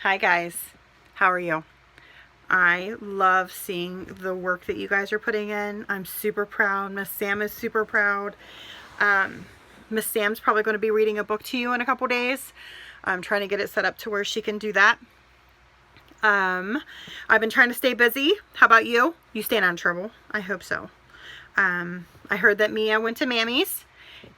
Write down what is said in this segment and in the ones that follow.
Hi guys, how are you? I love seeing the work that you guys are putting in. I'm super proud. Miss Sam is super proud. Um, Miss Sam's probably going to be reading a book to you in a couple days. I'm trying to get it set up to where she can do that. I've been trying to stay busy. How about you? You staying out of trouble? I hope so. I heard that Mia went to Mammy's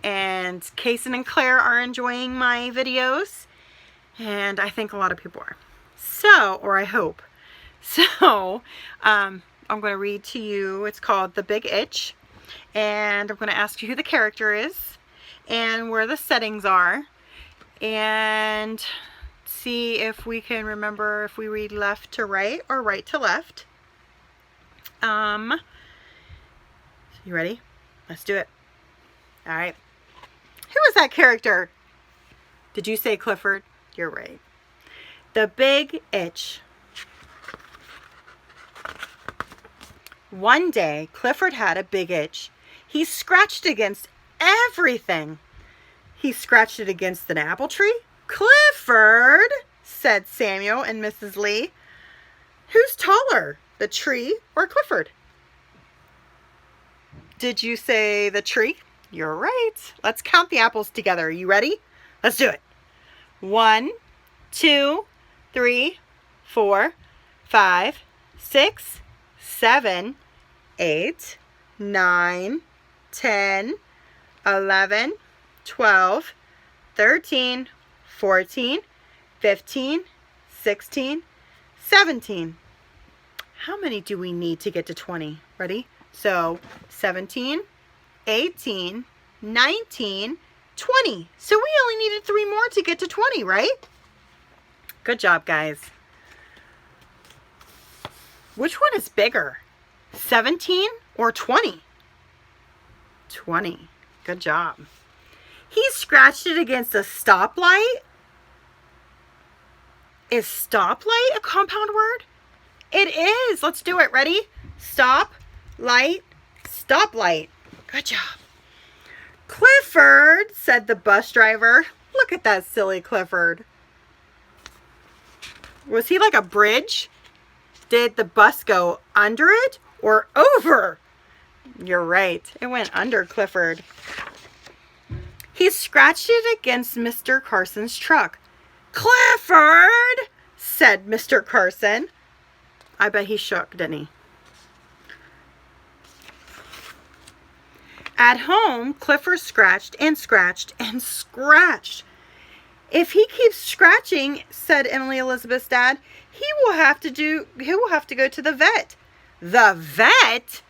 and Kason and Claire are enjoying my videos, and I think a lot of people are. So, or I hope. So, I'm going to read to you. It's called The Big Itch. And I'm going to ask you who the character is and where the settings are. And see if we can remember if we read left to right or right to left. You ready? Let's do it. All right. Who is that character? Did you say Clifford? You're right. The Big Itch. One day, Clifford had a big itch. He scratched against everything. He scratched it against an apple tree. Clifford, said Samuel and Mrs. Lee. Who's taller, the tree or Clifford? Did you say the tree? You're right. Let's count the apples together. Are you ready? Let's do it. 1, 2, 3, 4, 5, 6, 7, 8, 9, 10, 11, 12, 13, 14, 15, 16, 17. How many do we need to get to 20? Ready? So 17, 18, 19, 20. So we only needed 3 more to get to 20, right? Good job, guys. Which one is bigger? 17 or 20? 20. Good job. He scratched it against a stoplight. Is stoplight a compound word? It is. Let's do it. Ready? Stop, light, stoplight. Good job. Clifford, said the bus driver. Look at that silly Clifford. Was he like a bridge? Did the bus go under it or over? You're right. It went under Clifford. He scratched it against Mr. Carson's truck. Clifford, said Mr. Carson. I bet he shook, didn't he? At home, Clifford scratched and scratched and scratched. If he keeps scratching, said Emily Elizabeth's dad, he will have to go to the vet. The vet?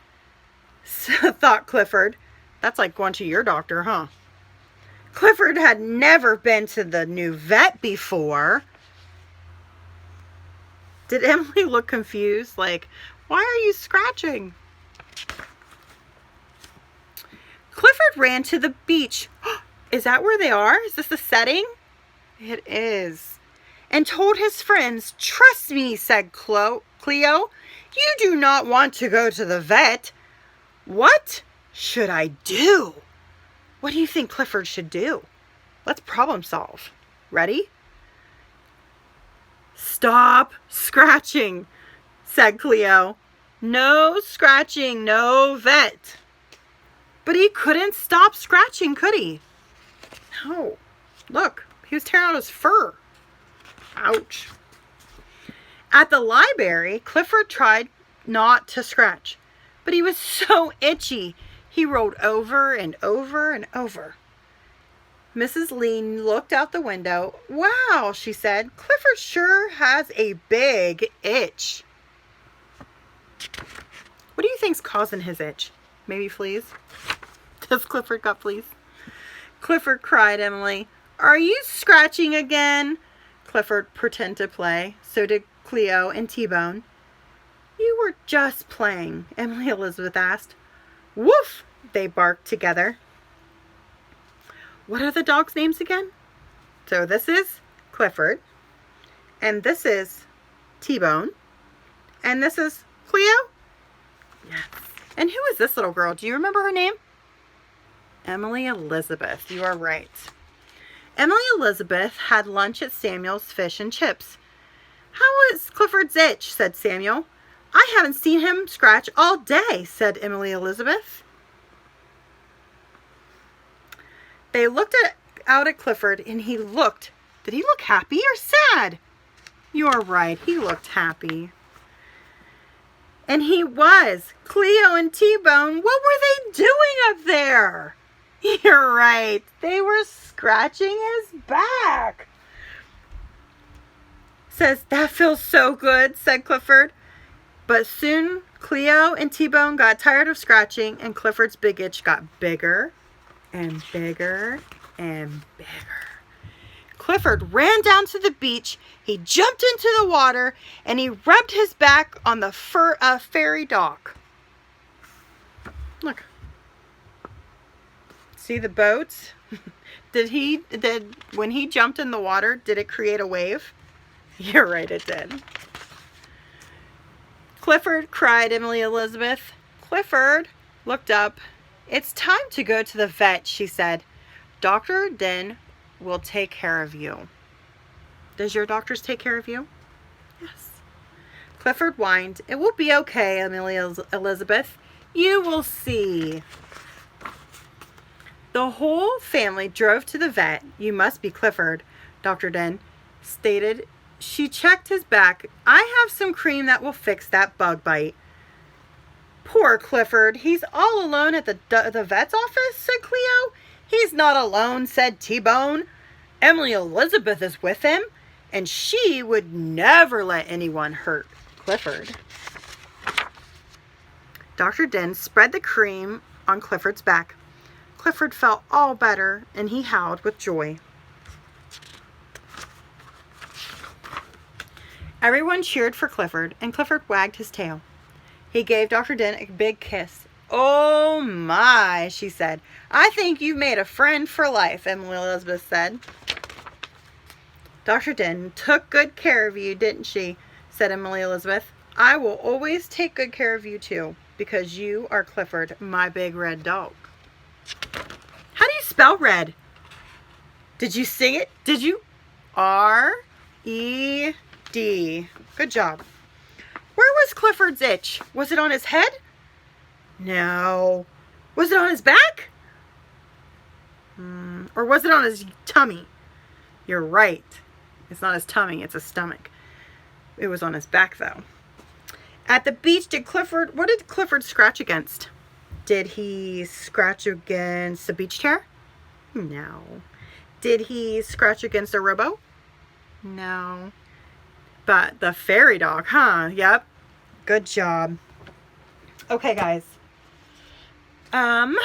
Thought Clifford. That's like going to your doctor, huh? Clifford had never been to the new vet before. Did Emily look confused? Like, why are you scratching? Clifford ran to the beach. Is that where they are? Is this the setting? It is. And told his friends, trust me, said Cleo, you do not want to go to the vet. What should I do? What do you think Clifford should do? Let's problem solve. Ready? Stop scratching, said Cleo. No scratching, no vet. But he couldn't stop scratching, could he? No. Look, he was tearing out his fur. Ouch. At the library, Clifford tried not to scratch, but he was so itchy, he rolled over and over and over. Mrs. Lee looked out the window. Wow, she said, Clifford sure has a big itch. What do you think's causing his itch? Maybe fleas? Does Clifford got fleas? Clifford, cried Emily. Are you scratching again? Clifford pretended to play. So did Cleo and T-Bone. You were just playing, Emily Elizabeth asked. Woof, they barked together. What are the dogs' names again? So this is Clifford. And this is T-Bone. And this is Cleo? Yes. And who is this little girl? Do you remember her name? Emily Elizabeth. You are right. Emily Elizabeth had lunch at Samuel's Fish and Chips. How is Clifford's itch? Said Samuel. I haven't seen him scratch all day, said Emily Elizabeth. They looked out at Clifford, and he looked. Did he look happy or sad? You're right, he looked happy. And he was. Cleo and T-Bone, what were they doing up there? You're right, they were scratching his back. Says, that feels so good, said Clifford. But soon Cleo and T-Bone got tired of scratching, and Clifford's big itch got bigger and bigger and bigger. Clifford ran down to the beach, he jumped into the water, and he rubbed his back on the ferry dock. Look. See the boats? When he jumped in the water, did it create a wave? You're right, it did. Clifford, cried Emily Elizabeth. Clifford looked up. It's time to go to the vet, she said. Dr. Den will take care of you. Does your doctors take care of you? Yes. Clifford whined. It will be okay, Emily Elizabeth. You will see. The whole family drove to the vet. You must be Clifford, Dr. Den stated. She checked his back. I have some cream that will fix that bug bite. Poor Clifford. He's all alone at the vet's office, said Cleo. He's not alone, said T-Bone. Emily Elizabeth is with him, and she would never let anyone hurt Clifford. Dr. Den spread the cream on Clifford's back. Clifford felt all better, and he howled with joy. Everyone cheered for Clifford, and Clifford wagged his tail. He gave Dr. Den a big kiss. Oh my, she said. I think you've made a friend for life, Emily Elizabeth said. Dr. Den took good care of you, didn't she? Said Emily Elizabeth. I will always take good care of you too, because you are Clifford, my big red dog. How do you spell red? Did you sing it? Did you? R-E-D. Good job. Where was Clifford's itch? Was it on his head? No. Was it on his back? Or was it on his tummy? You're right. It's not his tummy, it's his stomach. It was on his back, though. At the beach, what did Clifford scratch against? Did he scratch against a beach chair? No. Did he scratch against a rowboat? No. But the fairy dog, huh? Yep. Good job. Okay, guys. I'm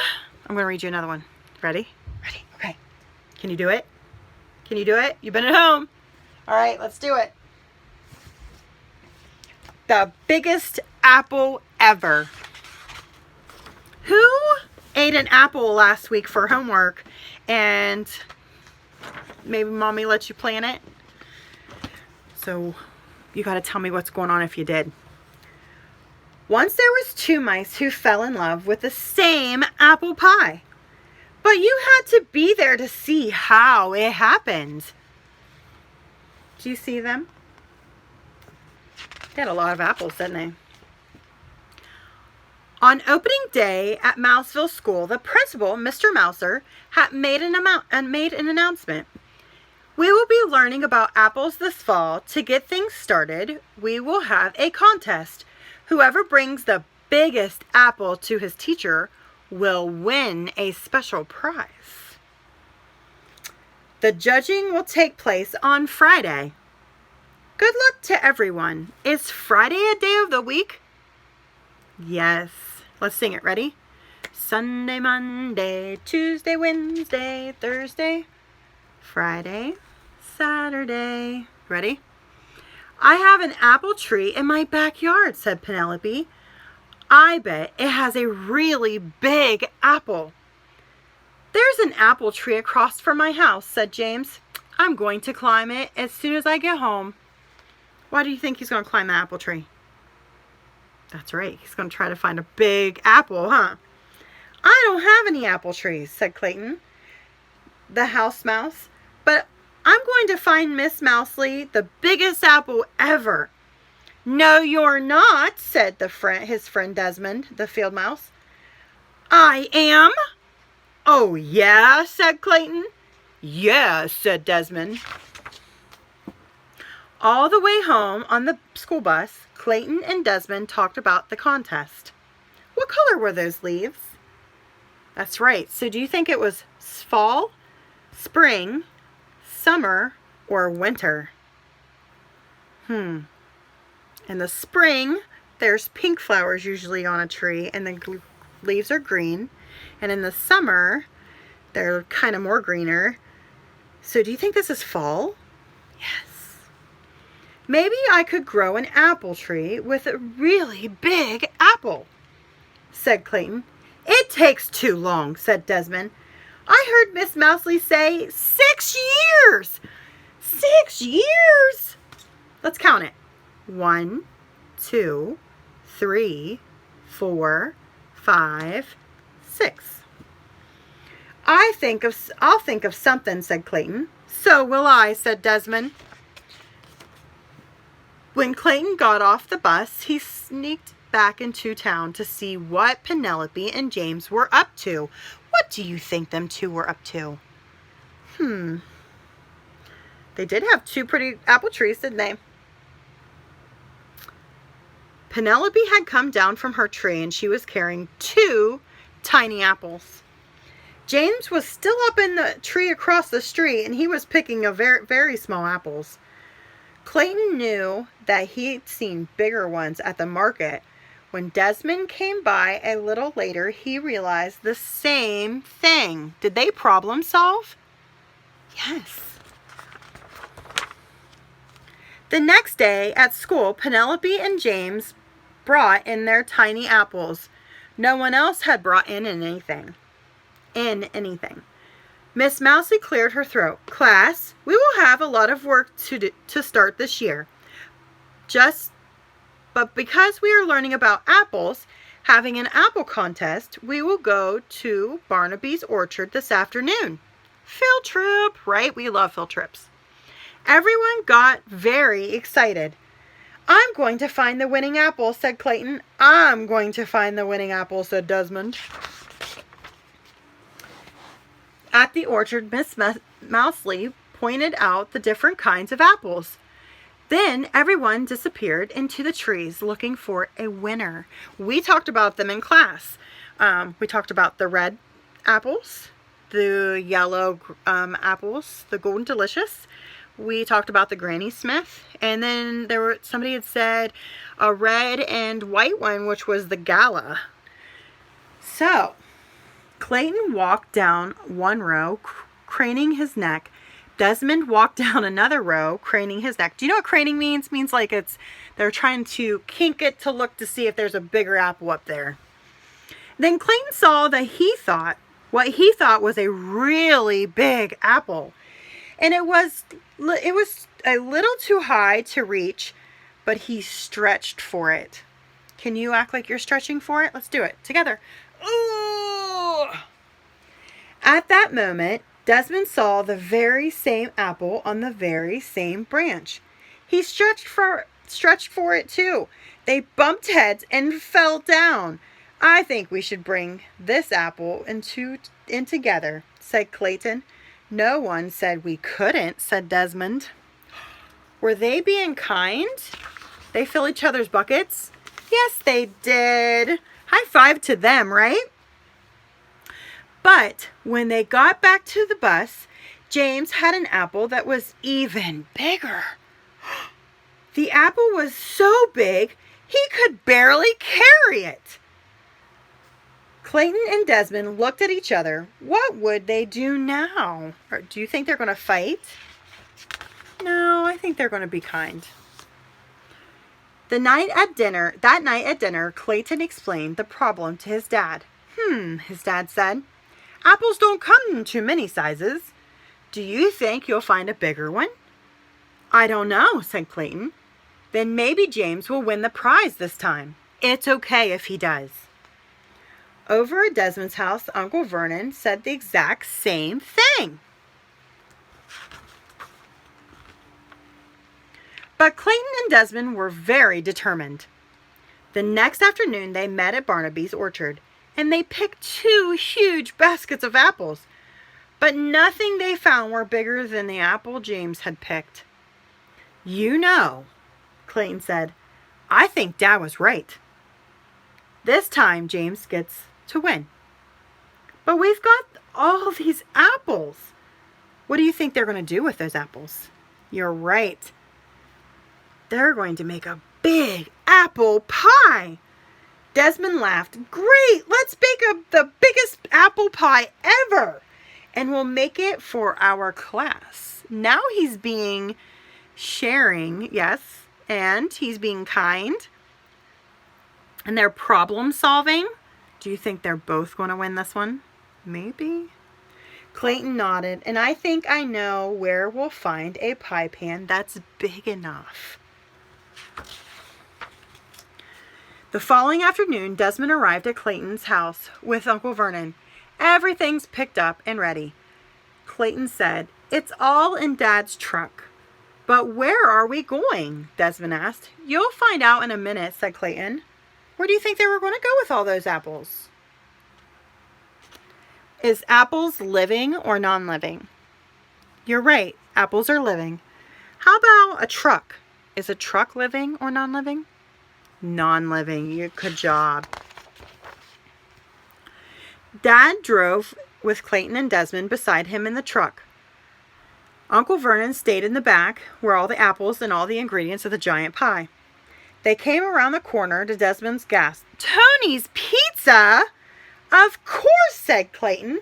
going to read you another one. Ready? Ready? Okay. Can you do it? Can you do it? You've been at home. All right, let's do it. The biggest apple ever. Who ate an apple last week for homework and maybe mommy let you plan it? So you got to tell me what's going on if you did. Once there was 2 mice who fell in love with the same apple pie. But you had to be there to see how it happened. Do you see them? They had a lot of apples, didn't they? On opening day at Mouseville School, the principal, Mr. Mouser, had made an announcement. We will be learning about apples this fall. To get things started, we will have a contest. Whoever brings the biggest apple to his teacher will win a special prize. The judging will take place on Friday. Good luck to everyone. Is Friday a day of the week? Yes. Let's sing it. Ready? Sunday, Monday, Tuesday, Wednesday, Thursday, Friday, Saturday. Ready? I have an apple tree in my backyard, said Penelope. I bet it has a really big apple. There's an apple tree across from my house, said James. I'm going to climb it as soon as I get home. Why do you think he's going to climb the apple tree? That's right. He's going to try to find a big apple, huh? I don't have any apple trees, said Clayton, the house mouse. But I'm going to find Miss Mousley the biggest apple ever. No, you're not, said his friend Desmond, the field mouse. I am? Oh, yeah, said Clayton. Yeah, said Desmond. All the way home on the school bus, Clayton and Desmond talked about the contest. What color were those leaves? That's right. So do you think it was fall, spring, summer, or winter? In the spring, there's pink flowers usually on a tree, and the leaves are green. And in the summer, they're kind of more greener. So do you think this is fall? Yes. Maybe I could grow an apple tree with a really big apple, said Clayton. It takes too long, said Desmond. I heard Miss Mousley say 6 years. 6 years? Let's count it. 1, 2, 3, 4, 5, 6. I'll think of something, said Clayton. So will I, said Desmond. When Clayton got off the bus, he sneaked back into town to see what Penelope and James were up to. What do you think them two were up to? They did have 2 pretty apple trees, didn't they? Penelope had come down from her tree and she was carrying 2 tiny apples. James was still up in the tree across the street and he was picking a very, very small apples. Clayton knew that he'd seen bigger ones at the market. When Desmond came by a little later, he realized the same thing. Did they problem solve? Yes. The next day at school, Penelope and James brought in their tiny apples. No one else had brought in anything. Miss Mousley cleared her throat. Class, we will have a lot of work to start this year. But because we are learning about apples, having an apple contest, we will go to Barnaby's orchard this afternoon. Field trip, right? We love field trips. Everyone got very excited. I'm going to find the winning apple, said Clayton. I'm going to find the winning apple, said Desmond. At the orchard, Miss Mousley pointed out the different kinds of apples. Then everyone disappeared into the trees looking for a winner. We talked about them in class. We talked about the red apples, the yellow apples, the Golden Delicious. We talked about the Granny Smith. And then somebody had said a red and white one, which was the Gala. So Clayton walked down one row, craning his neck. Desmond walked down another row, craning his neck. Do you know what craning means? It means like they're trying to kink it to look to see if there's a bigger apple up there. Then Clayton saw what he thought was a really big apple. And it was a little too high to reach, but he stretched for it. Can you act like you're stretching for it? Let's do it together. Ooh! At that moment, Desmond saw the very same apple on the very same branch. He stretched for it too. They bumped heads and fell down. I think we should bring this apple in together, said Clayton. No one said we couldn't, said Desmond. Were they being kind? They fill each other's buckets? Yes, they did. High five to them, right? But when they got back to the bus, James had an apple that was even bigger. The apple was so big, he could barely carry it. Clayton and Desmond looked at each other. What would they do now? Or do you think they're going to fight? No, I think they're going to be kind. That night at dinner, Clayton explained the problem to his dad. His dad said, apples don't come in too many sizes. Do you think you'll find a bigger one? I don't know, said Clayton. Then maybe James will win the prize this time. It's okay if he does. Over at Desmond's house, Uncle Vernon said the exact same thing. But Clayton and Desmond were very determined. The next afternoon, they met at Barnaby's orchard, and they picked 2 huge baskets of apples. But nothing they found were bigger than the apple James had picked. "You know," Clayton said, "I think Dad was right. This time James gets to win. But we've got all these apples. What do you think they're going to do with those apples?" "You're right. They're going to make a big apple pie." Desmond laughed. "Great! Let's bake the biggest apple pie ever. And we'll make it for our class." Now he's being sharing, yes, and he's being kind. And they're problem solving. Do you think they're both going to win this one? Maybe. Clayton nodded, "And I think I know where we'll find a pie pan that's big enough." The following afternoon, Desmond arrived at Clayton's house with Uncle Vernon. "Everything's picked up and ready." Clayton said, "It's all in Dad's truck." "But where are we going?" Desmond asked. "You'll find out in a minute," said Clayton. "Where do you think they were going to go with all those apples?" Is apples living or non-living? You're right. Apples are living. How about a truck? Is a truck living or non-living? Non-living. Good job. Dad drove with Clayton and Desmond beside him in the truck. Uncle Vernon stayed in the back where all the apples and all the ingredients of the giant pie. They came around the corner to Desmond's gasp. "Tony's Pizza? Of course," said Clayton.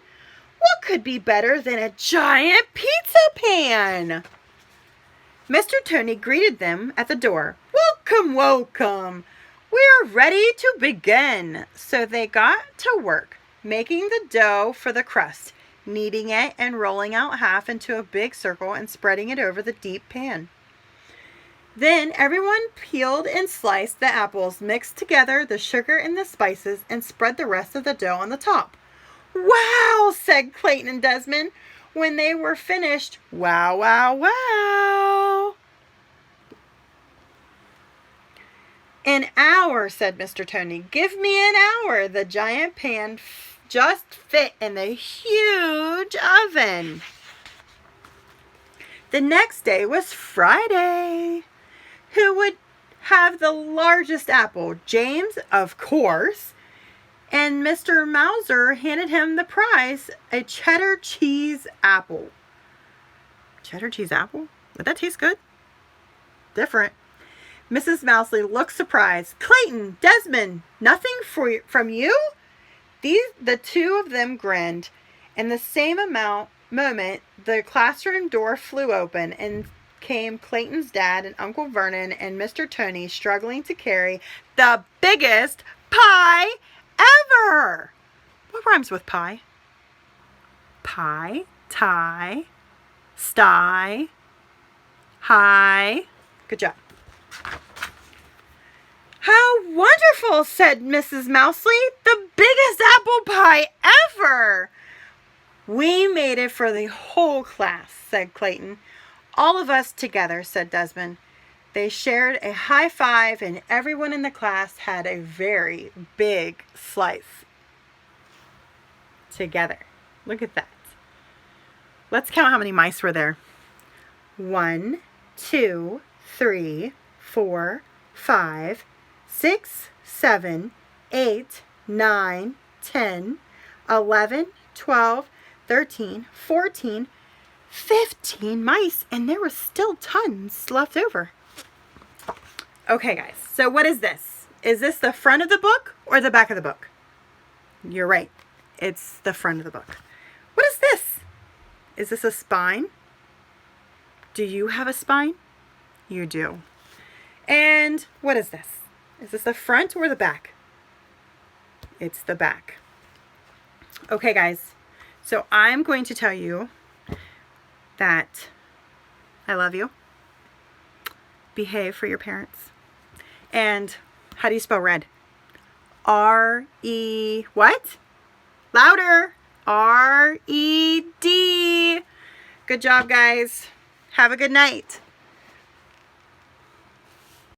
"What could be better than a giant pizza pan?" Mr. Tony greeted them at the door. "Welcome, welcome. We're ready to begin." So they got to work, making the dough for the crust, kneading it and rolling out half into a big circle and spreading it over the deep pan. Then everyone peeled and sliced the apples, mixed together the sugar and the spices, and spread the rest of the dough on the top. "Wow," said Clayton and Desmond when they were finished. "Wow, wow, wow." "An hour," said Mr. Tony. "Give me an hour." The giant pan just fit in the huge oven. The next day was Friday. Who would have the largest apple? James, of course. And Mr. Mouser handed him the prize, a cheddar cheese apple. Cheddar cheese apple? Would that taste good? Different. Mrs. Mousley looked surprised. "Clayton, Desmond, nothing from you?" The 2 of them grinned. In the same moment, the classroom door flew open and came Clayton's dad and Uncle Vernon and Mr. Tony struggling to carry the biggest pie ever. What rhymes with pie? Pie, tie, sty, high. Good job. "How wonderful," said Mrs. Mousley. "The biggest apple pie ever." "We made it for the whole class," said Clayton. "All of us together," said Desmond. They shared a high five, and everyone in the class had a very big slice together. Look at that. Let's count how many mice were there. 1, 2, 3, 4, 5, 6, 7, 8, 9, 10, 11, 12, 13, 14, 15 mice, and there were still tons left over. Okay, guys, so what is this? Is this the front of the book or the back of the book? You're right. It's the front of the book. What is this? Is this a spine? Do you have a spine? You do. And what is this? Is this the front or the back? It's the back. Okay, guys, so I'm going to tell you that I love you. Behave for your parents. And how do you spell red? R-E what? Louder. R-E-D. Good job, guys. Have a good night.